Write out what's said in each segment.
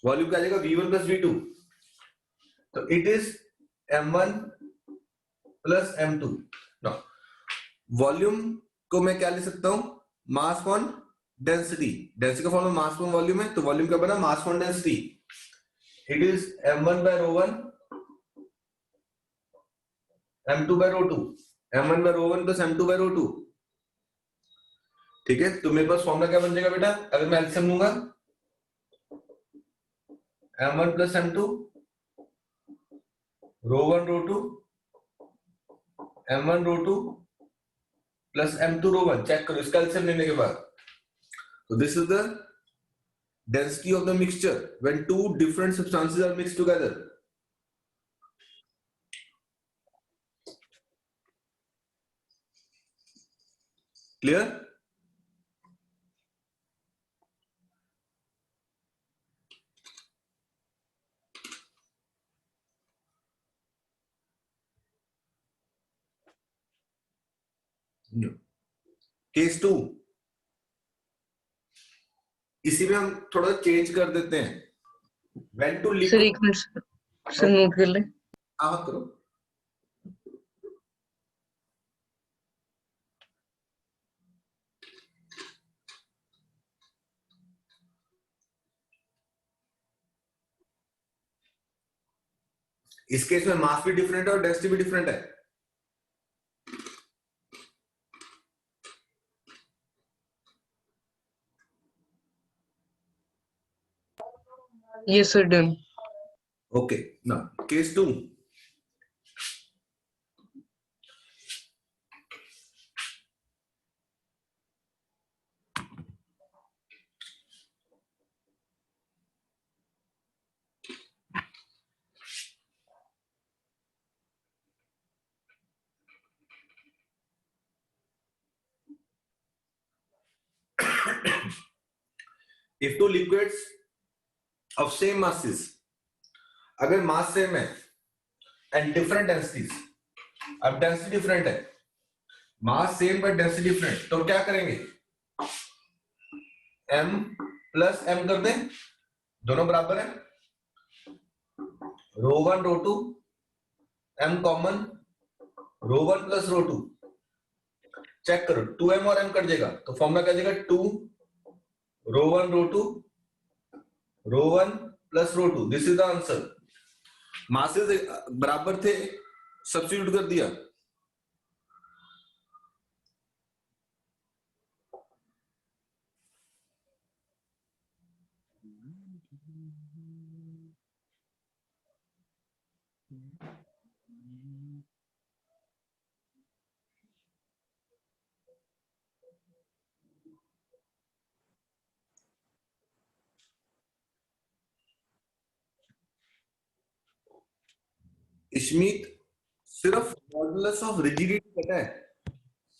Volume क्या आ जाएगा V1 plus V2, तो it is M1 plus M2। Volume को मैं क्या ले सकता हूं, मास अपॉन डेंसिटी, डेंसिटी का फॉर्म में मास अपॉन वॉल्यूम है, तो वॉल्यूम क्या बना, mass upon density, it is M1 by ρ1 M2 by ρ2, M1 by ρ1 plus M2 by ρ2। ठीक है, तो मेरे पास फॉर्मूला क्या बन जाएगा बेटा, अगर मैं एलसीएम लूंगा M1 plus M2 ρ1 ρ2 M1 ρ2 plus M2 ρ1। Check करो इसका एलसीएम लेने के बाद, तो this is the density of the mixture when two different substances are mixed together। Clear? Case 2, इसी में हम थोड़ा चेंज कर देते हैं, when to सर liquid, एक मिनट सर नोट कर ले। आप करो। इस केस में मास भी डिफरेंट है और डेंसिटी भी डिफरेंट है। Yes sir done. Okay, now case 2, if two liquids of same masses, अगर मास सेम है एंड डिफरेंट डेंसिटीज, अब डेंसिटी डिफरेंट है, mass same but density different, तो क्या करेंगे, m प्लस m कर दें, दोनों बराबर है, ρ1 ρ2 m कॉमन, ρ1 प्लस ρ2, चेक करो 2m और m कट जाएगा, तो फॉर्मूला क्या जाएगा, 2 ρ1 ρ2 ρ1 plus ρ2, this is the answer. Masses बराबर थे, सब्स्टिट्यूट कर दिया, स्मिथ सिर्फ मॉडुलस ऑफ रिजिडिटी पता है,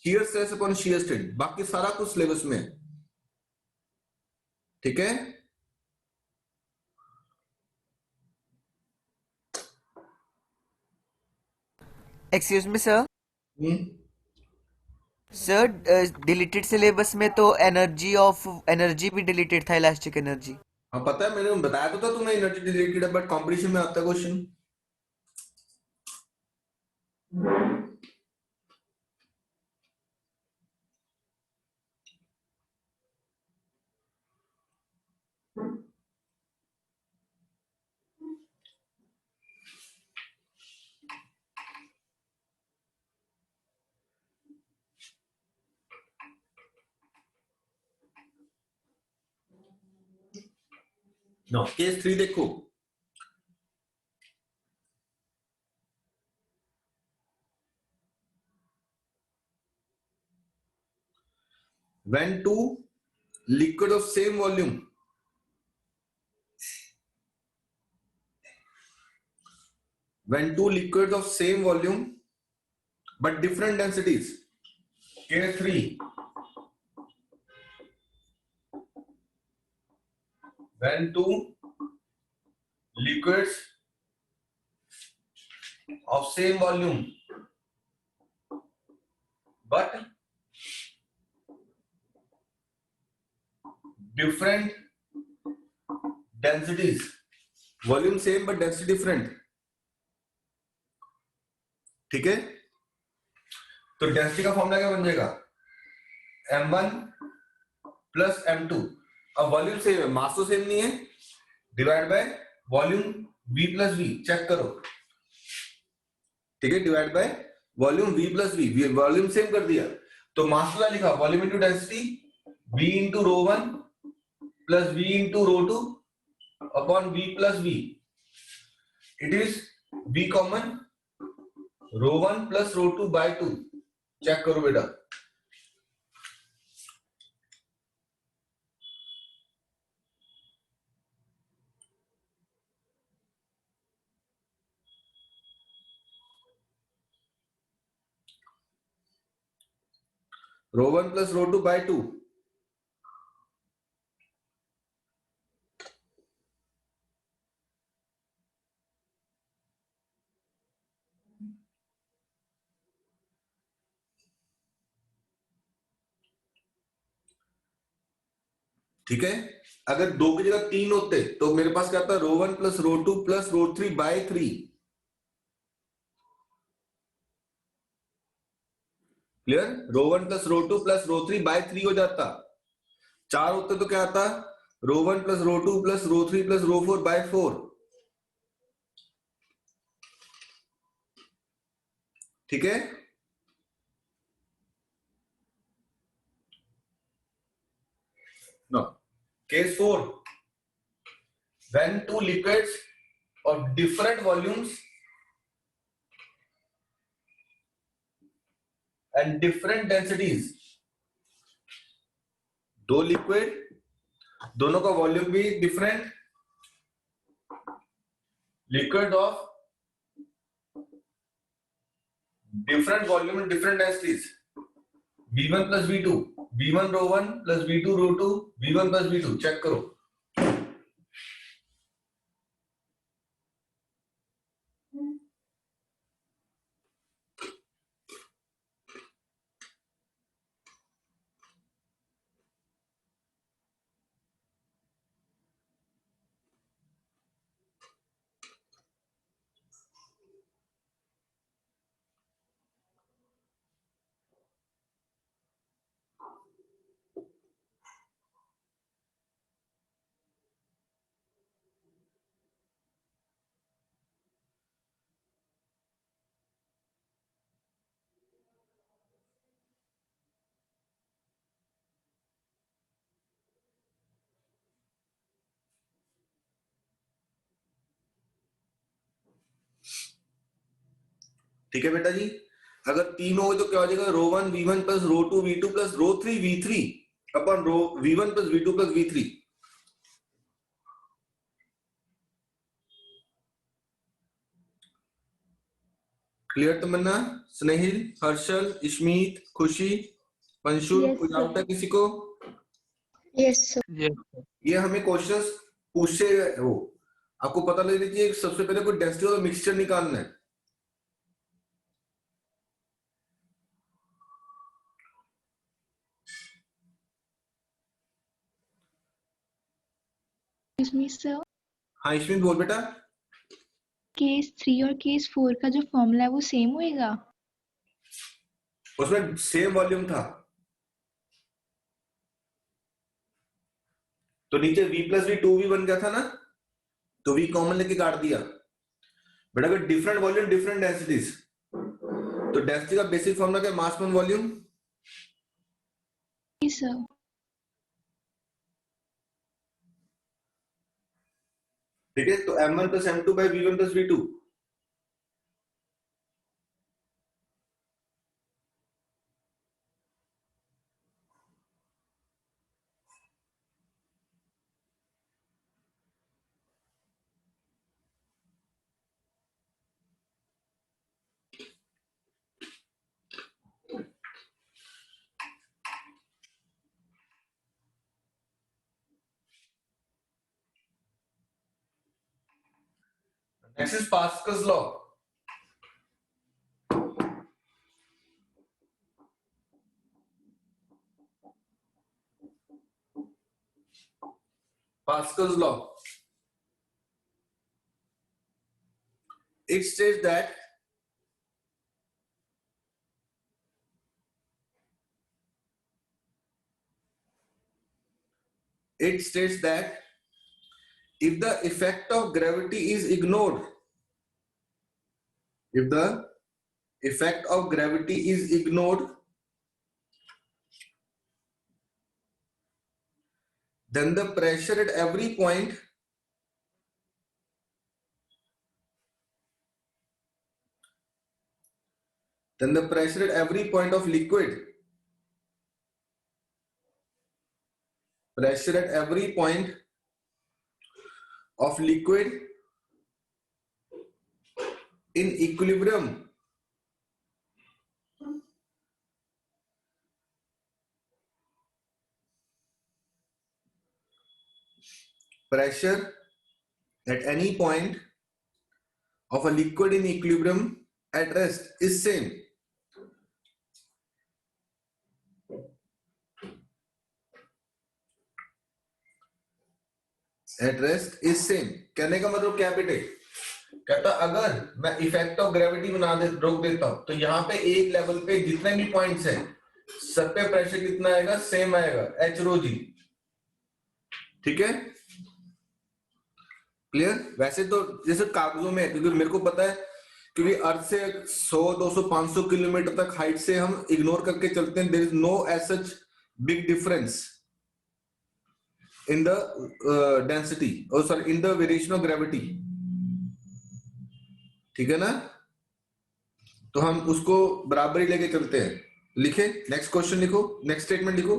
shear stress upon shear strain, बाकी सारा कुछ सिलेबस में है। ठीक है, excuse me sir, sir deleted syllabus में तो एनर्जी भी डिलीटेड था, इलास्टिक एनर्जी। हाँ पता है, मैंने बताया तो था तुम्हें एनर्जी रिलेटेड है, बट कंपटीशन में आता है क्वेश्चन। नो, केस 3 देखो, when two liquid of same volume, when two liquids of same volume but different densities, case 3, when two liquids of same volume but different densities, volume same but density different, ठीक है। तो density का formula क्या बन जाएगा, m1 plus m2। अब volume same है, मास तो सेम नहीं है, divide by volume v plus v, check करो, ठीक है, divide by volume v plus v, volume same कर दिया तो मास क्या लिखा, volume into density, v into rho one plus v into rho two upon v plus v, it is v common rho one plus rho two by two, check करो बेटा। Rho one plus rho two by two, ठीक है। अगर दो की जगह तीन होते तो मेरे पास क्या था, rho one plus rho two plus rho three by three, clear, rho one plus rho two plus rho three by three हो जाता। चार होते तो क्या आता, rho one plus rho two plus rho three plus rho four by four, ठीक है। No, case four, when two liquids of different volumes and different densities, दो लिक्विड, दोनों का वॉल्यूम भी different, liquid of different volume and different densities, v1 plus v2, v1 row one plus v2 row two, v1 plus v2, check करो। ठीक है बेटा जी, अगर तीन हो तो क्या हो जाएगा, rho one v one plus rho two v two plus rho three v three upon rho v one plus v two plus v three, clear Tamanna, Snehil, Harshal, Ishmeet, Khushi, Panshul, Yes, कोई sir. डाउट है किसी को? Yes, sir. Yes. ये हमें questions पूछे हो, आपको पता लग लीजिए सबसे पहले कोई डेंसिटी और मिक्सचर निकालना है। Excuse me, sir. हाँ इश्मीत बोल बेटा। केस 3 और केस 4 का जो फॉर्मूला है वो सेम होएगा? उसमें सेम वॉल्यूम था तो नीचे v प्लस वी टू भी बन गया था ना, तो v कॉमन लेके काट दिया। बट अगर डिफरेंट वॉल्यूम डिफरेंट डेंसिटीज, तो डेंसिटी का बेसिक फॉर्मूला क्या, mass one volume, Yes, sir. ठीक है। तो m1 plus m2 by v1 plus v2, next is Pascal's law. Pascal's law, it states that if the effect of gravity is ignored, if the effect of gravity is ignored, then the pressure at every point of liquid, pressure at every point of liquid in equilibrium pressure at any point of a liquid in equilibrium at rest is same. At rest is same. कहने का मतलब क्या बेटे? कहता अगर मैं effect of gravity रोक देता हूं तो यहाँ पे एक लेवल पे जितने भी पॉइंट्स हैं सब पे प्रेशर कितना आएगा? सेम आएगा, एच रो जी. ठीक है, क्लियर? वैसे तो जैसे कागजों में, क्योंकि मेरे को पता है, क्योंकि अर्थ से 100, 200, 500 किलोमीटर तक हाइट से हम इग्नोर करके चलते हैं. There is no as such big difference in the density, और sorry in the variation of gravity. ठीक है ना? तो हम उसको बराबर ही लेके चलते हैं. लिखे, नेक्स्ट क्वेश्चन लिखो, नेक्स्ट स्टेटमेंट लिखो.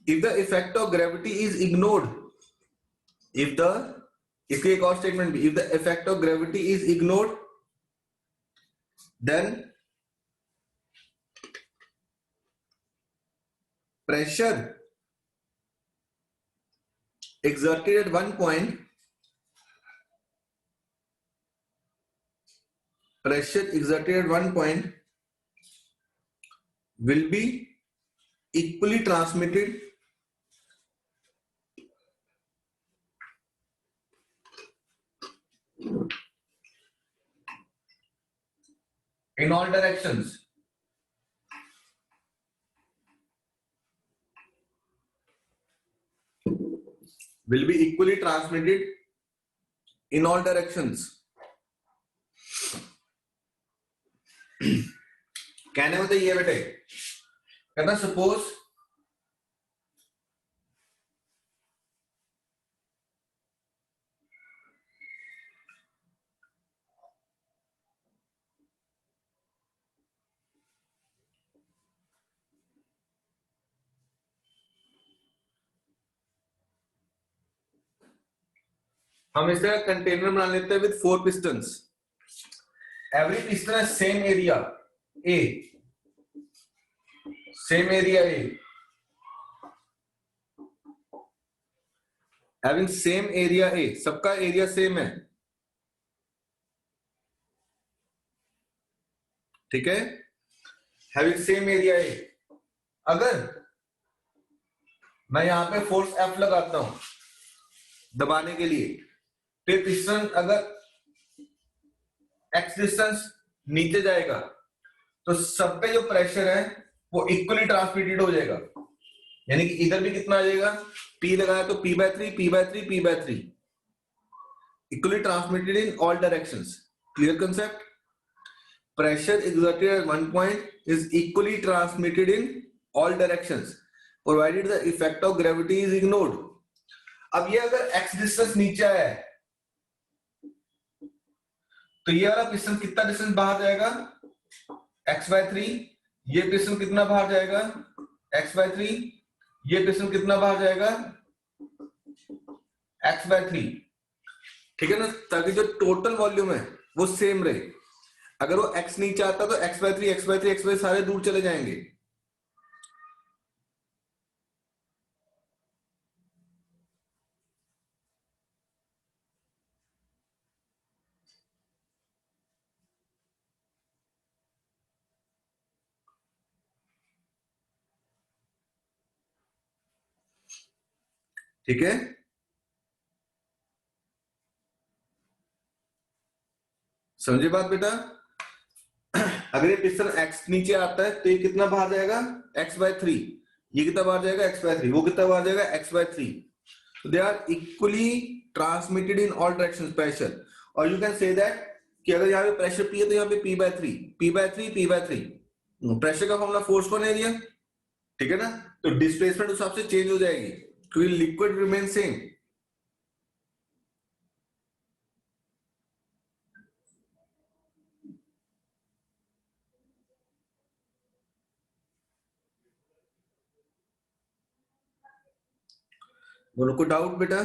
If the effect of gravity is ignored, इसकी एक और स्टेटमेंट भी, if the effect of gravity is ignored then pressure exerted at one point will be equally transmitted in all directions. Will be equally transmitted in all directions. कहने में तो ये बेटे, कहना सपोज हम इस तरह कंटेनर बना लेते हैं विद 4 पिस्टन्स. एवरी पिस्टन है same area A, same area A, having same area A, सबका एरिया सेम है. ठीक है, हैविंग सेम एरिया ए. अगर मैं यहां पे फोर्स एफ लगाता हूं दबाने के लिए, तो पिस्टन अगर एक्स डिस्टेंस नीचे जाएगा तो सब पे जो प्रेशर है वो इक्वली ट्रांसमिटेड हो जाएगा. यानी कि इधर भी कितना आ जाएगा? P लगाया तो P/3, P/3, P/3, equally transmitted in all directions. Clear concept? Pressure exerted at one point is equally transmitted in all directions provided the effect of gravity is ignored. अब ये अगर x डिस्टेंस नीचे आया है तो ये वाला पिस्टन कितना डिस्टेंस बाहर जाएगा? x/3. ये पिस्टन कितना बाहर जाएगा? x/3. ये पिस्टन कितना बाहर जाएगा? x/3. ठीक है ना? ताकि जो टोटल वॉल्यूम है वो सेम रहे. अगर वो x नीचे आता तो x/3, x/3, x/3 सारे दूर चले जाएंगे. ठीक है, समझे बात बेटा? अगर ये पिस्टन x नीचे आता है तो ये कितना बाहर जाएगा? x/3। ये कितना बाहर जाएगा? x/3। वो कितना बाहर जाएगा? x/3। So they are equally transmitted in all directions pressure. और you can say that कि अगर यहाँ पे प्रेशर P है तो यहाँ पे P/3, P/3, P/3। प्रेशर का फॉर्मूला फोर्स कौन है दिया? ठीक है ना? तो डिस्प्लेसमेंट उस हिसाब से चेंज हो जाएगी क्योंकि लिक्विड रिमेन सेम। बोलो कोई डाउट बेटा?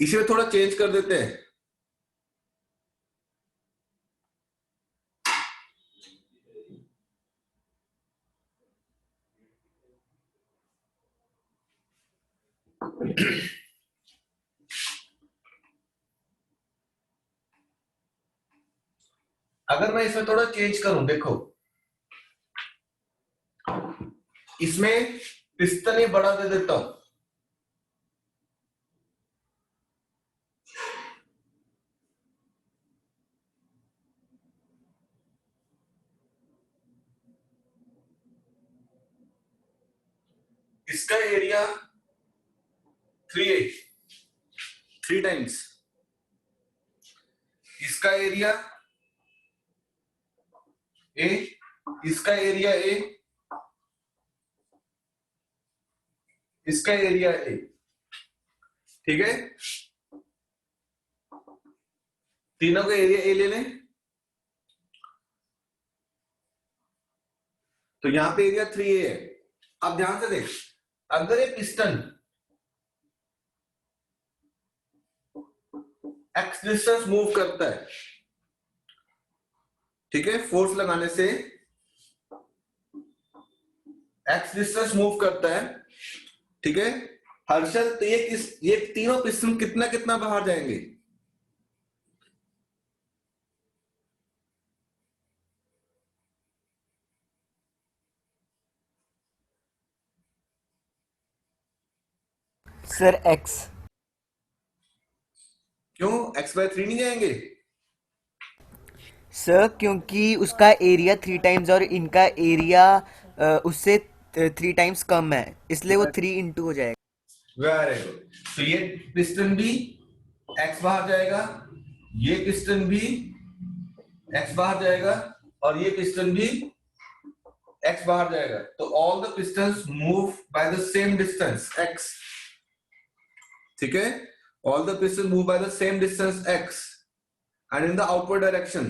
इसे थोड़ा चेंज कर देते हैं। अगर मैं इसमें थोड़ा चेंज करूं, देखो इसमें पिस्टन ही बड़ा दे देता हूं, इसका एरिया 3A, 3 टाइम्स इसका एरिया A, इसका एरिया A, इसका एरिया A। ठीक है, तीनों का एरिया A ले लें तो यहां पे एरिया 3A है। अब ध्यान से देख, अगर ये पिस्टन x डिस्टेंस मूव करता है, ठीक है, फोर्स लगाने से x डिस्टेंस मूव करता है, ठीक है हर्षल, तो ये तीनों पिस्टन कितना कितना बाहर जाएंगे? Sir x। क्यों x/3 नहीं जाएंगे? सर क्योंकि उसका एरिया 3 टाइम्स और इनका एरिया उससे 3 टाइम्स कम है, इसलिए वो 3 इंटू हो जाएगा। Very good. तो ये पिस्टन भी x बाहर जाएगा, ये पिस्टन भी x बाहर जाएगा और ये पिस्टन भी x बाहर जाएगा। तो all the pistons move by the same distance x। ठीक है, all the piston move by the same distance x and in the outward direction.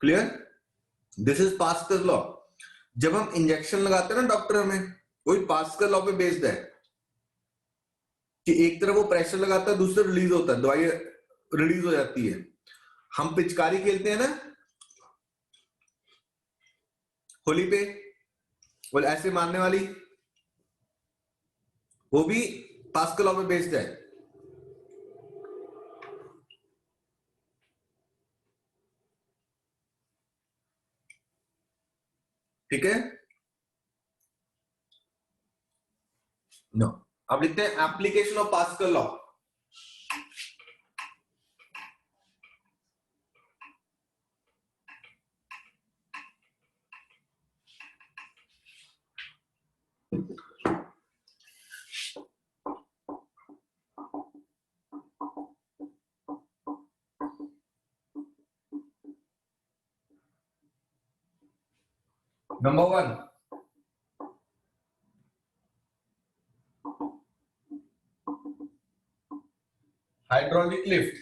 Clear? This is pascal law. जब हम इंजेक्शन लगाते हैं ना डॉक्टर, हमें वही पास्कल लॉ पे बेस्ड है कि एक तरफ वो प्रेशर लगाता है, दूसरा रिलीज होता है, दवाई रिलीज हो जाती है। हम पिचकारी खेलते हैं ना होली पे, वो ऐसे मारने वाली, वो भी पास्कल लॉ पे बेस्ड है। ठीक है, नो अब लिखते हैं application of pascal law. Number 1, hydraulic lift.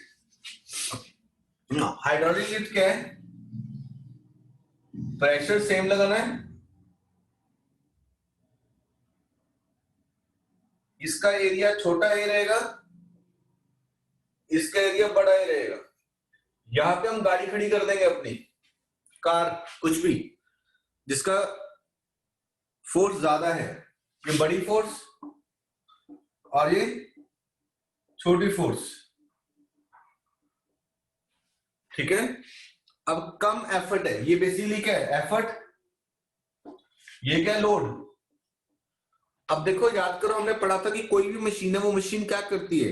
Hydraulic lift क्या है? प्रेशर सेम लगाना है, इसका एरिया छोटा ए रहेगा, इसका एरिया बड़ा ए रहेगा। यहां पे हम गाड़ी खड़ी कर देंगे, अपनी कार, कुछ भी जिसका फोर्स ज्यादा है, ये बड़ी फोर्स और ये छोटी फोर्स। ठीक है, अब कम एफर्ट है, ये बेसिकली क्या है, एफर्ट, ये क्या है, लोड। अब देखो याद करो, हमने पढ़ा था कि कोई भी मशीन है, वो मशीन क्या करती है,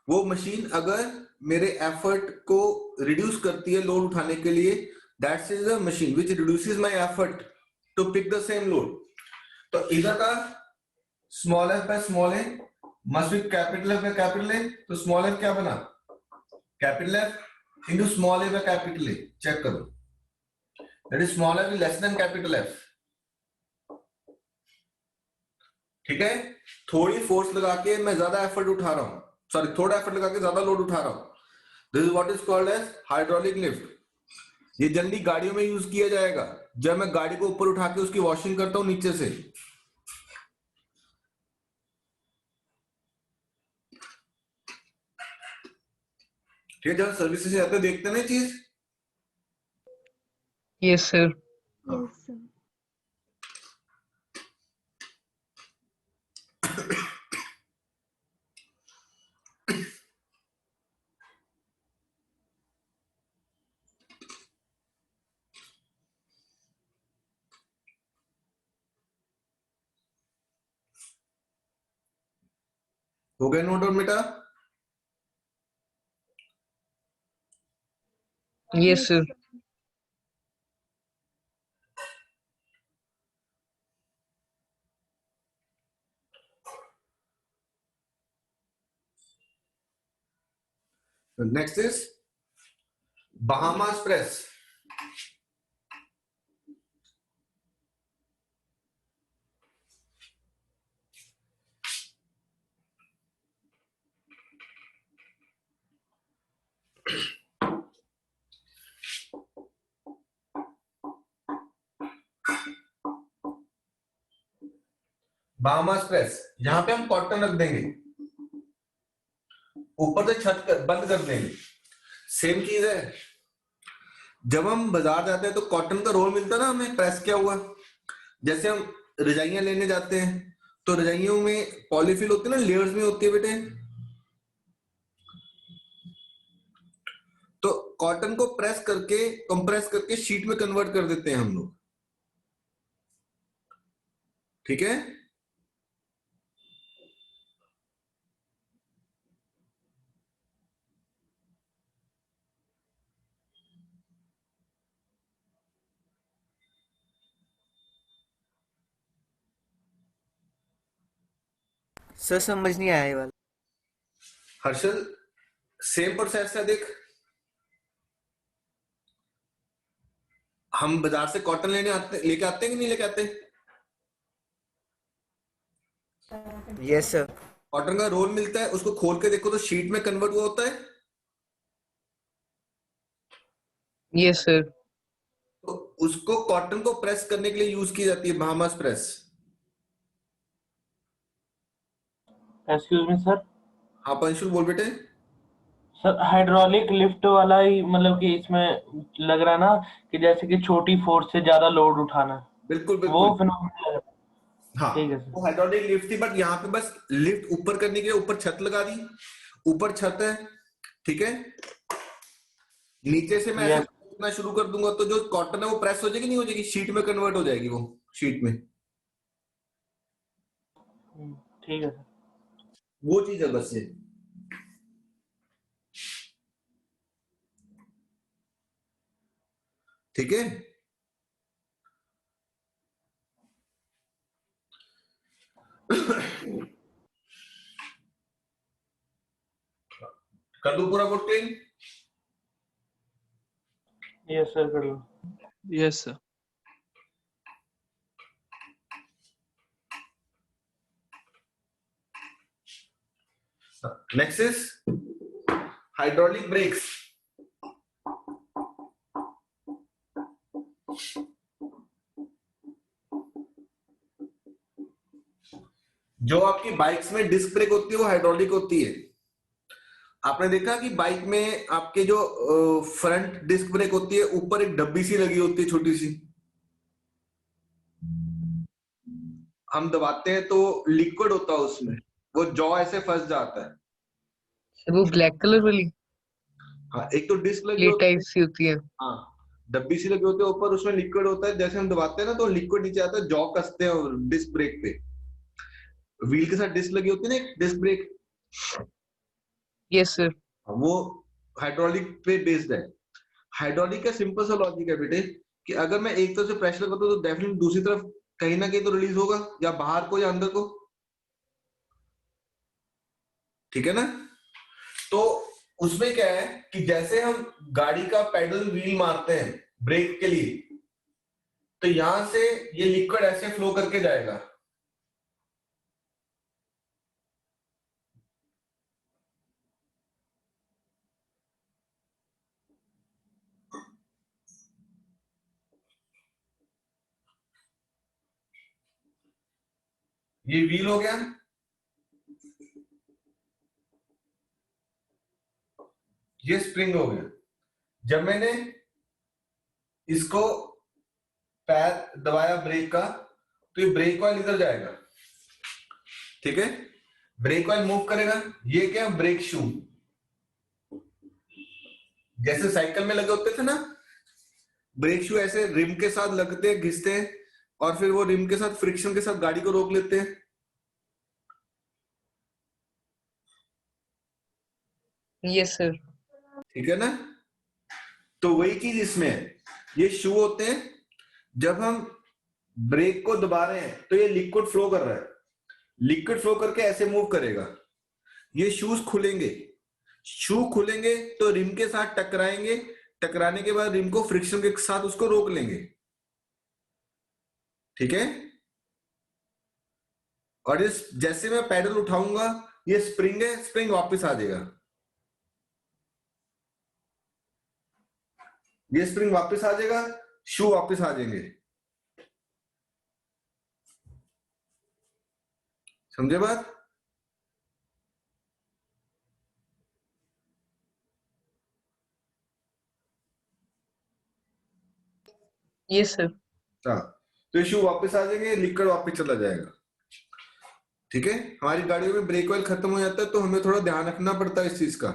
वो मशीन अगर मेरे एफर्ट को रिड्यूस करती है लोड उठाने के लिए, that's is a machine which reduces my effort to pick the same load. तो इधर का small F by small A must be capital F by capital A, तो स्मॉल एफ क्या बना, capital F into small A by capital A. Check करो, that is small F is less than capital F. ठीक है, थोड़ी force लगा के मैं ज्यादा एफर्ट उठा रहा हूं, सॉरी थोड़ा एफर्ट लगा के ज्यादा लोड उठा रहा हूं, this is what is called as hydraulic lift. ये जनरली गाड़ियों में यूज किया जाएगा, जब मैं गाड़ी को ऊपर उठा के उसकी वॉशिंग करता हूं नीचे से। ठीक है, जब सर्विस से आते देखते हैं ना चीज। Yes sir. Yes sir. हो गया नोट डाउन बेटा? Yes sir. Next is Bahamas press. Bahamas press, यहां पे हम कॉटन रख देंगे, ऊपर से छत बंद कर देंगे। सेम चीज है, जब हम बाजार जाते हैं तो कॉटन का रोल मिलता है ना हमें प्रेस किया हुआ। जैसे हम रजाइयां लेने जाते हैं तो रजाइयों में पॉलीफिल होती है ना, लेयर्स में होती है बेटे। तो कॉटन को प्रेस करके, कंप्रेस करके शीट में कन्वर्ट कर देते हैं हम लोग। ठीक है, सर समझ नहीं आया ये वाला। हर्षल सेम प्रोसेस है, देख हम बाजार से कॉटन लेके आते हैं कि नहीं लेके आते? Yes sir. कॉटन का रोल मिलता है, उसको खोल के देखो तो शीट में कन्वर्ट हुआ होता है। Yes sir. तो उसको कॉटन को प्रेस करने के लिए यूज की जाती है Bahamas press. Excuse me sir. हाँ पंशुल बोल बेटे। सर हाइड्रोलिक लिफ्ट वाला ही मतलब कि इसमें लग रहा है ना कि जैसे कि छोटी फोर्स से ज्यादा लोड उठाना, बिल्कुल वो बिल्कुल, फिनोमेना लग रहा है। हाँ ठीक है सर। वो हाइड्रोलिक लिफ्ट थी, बट यहाँ पे बस लिफ्ट ऊपर करने के लिए ऊपर छत लगा दी, ऊपर छत है। ठीक है, नीचे से मैं ऐसे यस। करना शुरू कर दूंगा तो जो कॉटन है वो प्रेस हो जाएगी, नहीं हो जाएगी, शीट में कन्वर्ट हो जाएगी वो, शीट में। ठीक है सर। वो चीज है बस ये। ठीक है, कर दो पूरा बोर्ड क्लीन। यस सर कर लो। Yes sir. Next is hydraulic brakes. जो आपकी बाइक्स में डिस्क ब्रेक होती है वो हाइड्रोलिक होती है। आपने देखा कि बाइक में आपके जो फ्रंट डिस्क ब्रेक होती है, ऊपर एक डब्बी सी लगी होती है छोटी सी, हम दबाते हैं तो लिक्विड होता है उसमें, वो जॉ ऐसे फंस जाता है। सर वो ब्लैक कलर वाली हाँ, एक तो डिस्क लगी प्लेट होती है, टाइप सी होती है। हाँ डब्बी सी लगी होती है ऊपर, उसमें लिक्विड होता है, जैसे हम दबाते हैं ना तो लिक्विड नीचे आता है, जॉ कसते हैं और डिस्क ब्रेक पे, व्हील के साथ डिस्क लगी होती है ना एक डिस्क ब्रेक, Yes, sir. वो हाइड्रोलिक पे बेस्ड है। हाइड्रोलिक का सिंपल सा लॉजिक है बेटे कि अगर मैं एक तरफ से प्रेशर करता हूँ तो डेफिनेटली दूसरी तरफ कहीं ना कहीं तो रिलीज होगा, या बाहर को या अंदर को, ठीक है ना। तो उसमें क्या है कि जैसे हम गाड़ी का पैडल व्हील मारते हैं ब्रेक के लिए, तो यहां से ये लिक्विड ऐसे फ्लो करके जाएगा, ये व्हील हो गया, ये स्प्रिंग हो गया। जब मैंने इसको पैर दबाया ब्रेक का, तो ये ब्रेक ऑयल इधर जाएगा, ठीक है, ब्रेक ऑयल मूव करेगा। ये क्या, ब्रेक शू, जैसे साइकिल में लगे होते थे ना ब्रेक शू, ऐसे रिम के साथ लगते हैं, घिसते हैं, और फिर वो रिम के साथ फ्रिक्शन के साथ गाड़ी को रोक लेते हैं। Yes, sir. ठीक है ना, तो वही चीज इसमें है। ये शू होते हैं, जब हम ब्रेक को दबा रहे हैं तो ये लिक्विड फ्लो कर रहा है, लिक्विड फ्लो करके ऐसे मूव करेगा। ये शूज खुलेंगे, शू खुलेंगे तो रिम के साथ टकराएंगे, टकराने के बाद रिम को फ्रिक्शन के साथ उसको रोक लेंगे, ठीक है। और इस जैसे मैं पैडल उठाऊंगा, ये स्प्रिंग है, स्प्रिंग वापस आ जाएगा, ये स्प्रिंग वापस आ जाएगा, शू वापस आ जाएंगे, समझे बात। Yes, sir. हाँ, तो ये शू वापस आ जाएंगे, लिक्विड वापस चला जाएगा, ठीक है। हमारी गाड़ियों में ब्रेक ऑयल खत्म हो जाता है तो हमें थोड़ा ध्यान रखना पड़ता है इस चीज का।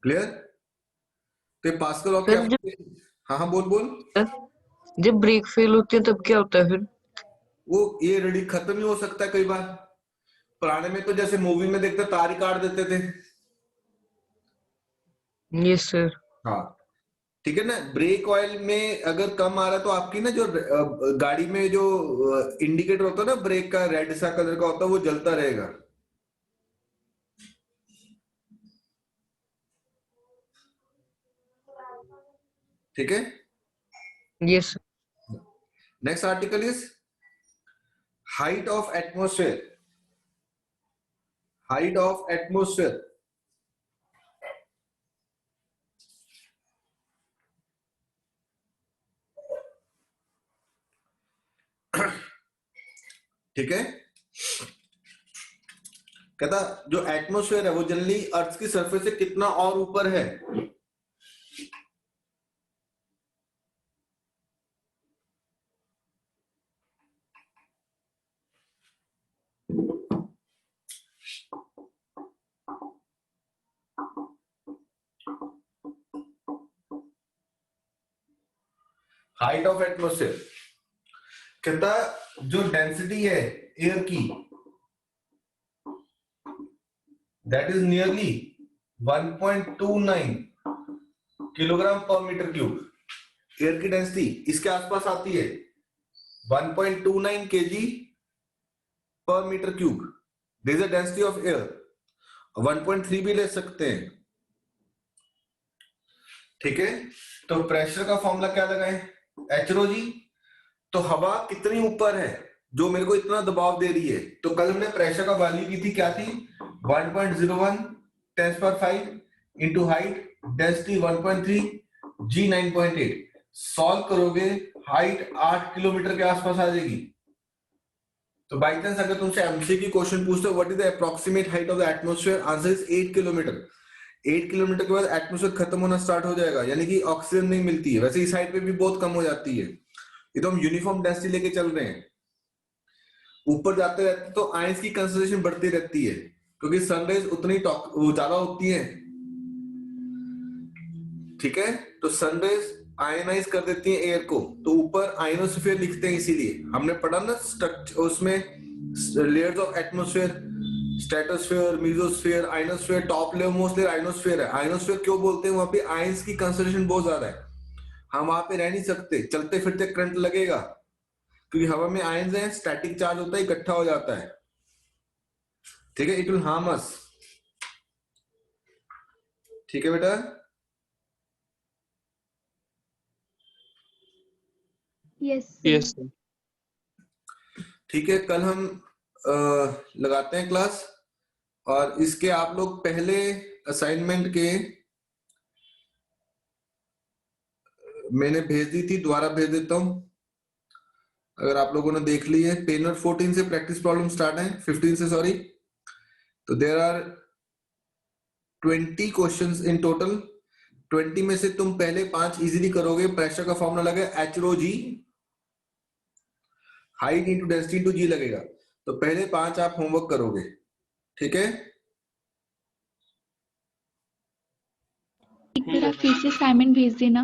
क्लियर। तो पास्कल लॉ क्या, सर जब हाँ हाँ बोल बोल। जब ब्रेक फेल होती है तब क्या होता है फिर? वो ये रेडी खत्म ही हो सकता है कई बार। पुराने में तो जैसे मूवी में देखते तार ही काट देते थे। Yes sir. हाँ ठीक है ना। ब्रेक ऑयल में अगर कम आ रहा है तो आपकी ना जो गाड़ी में जो इंडिकेटर होता है ना ब्रेक का, रेड सा कलर का होता है, वो जलता रहेगा। ठीक है। Yes. Next article is height of atmosphere. Height of atmosphere. ठीक है। कहता जो एटमोस्फेयर है वो जनरली अर्थ की सरफेस से कितना और ऊपर है। हाइट ऑफ एटमोस्फेयर कहता जो डेंसिटी है एयर की, that is nearly 1.29 kilogram per metre cube. Air की डेंसिटी इसके आसपास आती है 1.29 KG per metre cube. This is the density of air. 1.3 भी ले सकते हैं। ठीक है। तो प्रेशर का फॉर्मूला क्या लगाएं? H G. तो हवा कितनी ऊपर है जो मेरे को इतना दबाव दे रही है? तो कल हमने प्रेशर का वैल्यू की थी, क्या थी? 1.01 10⁵ इंटू हाइट, डेंसिटी 1.3, जी 9.8। सॉल्व करोगे हाइट 8 किलोमीटर के आसपास आ जाएगी। तो बाई चांस अगर तुमसे एमसीक्यू क्वेश्चन पूछते हो what is the approximate height of the atmosphere, answer is 8 kilometre. 8 kilometre के बाद एटमोस्फेयर खत्म होना स्टार्ट हो जाएगा, यानी कि ऑक्सीजन नहीं मिलती है। वैसे इस साइड पे भी बहुत कम हो जाती है। ये तो हम यूनिफॉर्म डेंसिटी लेके चल रहे हैं। ऊपर जाते रहते तो आयंस की कंसंट्रेशन बढ़ती रहती है, क्योंकि सनरेज उतनी वो ज्यादा होती है, ठीक है। तो सनरेज आयनाइज कर देती है एयर को, तो ऊपर आयनोस्फीयर लिखते हैं, इसीलिए हमने पढ़ा ना स्ट्रक्चर उसमें layers of atmosphere, stratosphere, mesosphere, ionosphere, top layer most layer ionosphere है। आयनोस्फीयर क्यों बोलते हैं? वहां पे आयंस की कंसंट्रेशन बहुत ज्यादा है, हम वहां पे रह नहीं सकते, चलते फिरते करंट लगेगा, क्योंकि हवा में आयंस है, स्टैटिक चार्ज होता है, इकट्ठा हो जाता है, ठीक है। इट विल हार्म अस, ठीक है बेटा। Yes yes sir. सर। ठीक है, कल हम लगाते हैं क्लास, और इसके आप लोग पहले असाइनमेंट के मैंने भेज दी थी, दोबारा भेज देता हूं, अगर आप लोगों ने देख ली है। पेन नंबर 14 से प्रैक्टिस प्रॉब्लम स्टार्ट है, 15 से सॉरी। तो there are 20 questions in total. 20 में से तुम पहले 5 इजीली करोगे। प्रेशर का फॉर्मूला लगा एच रो जी, हाइट इंटू डेंसिटी इंटू जी लगेगा, तो पहले 5 आप होमवर्क करोगे, ठीक है। एक बार आप फिर से असाइनमेंट भेज देना।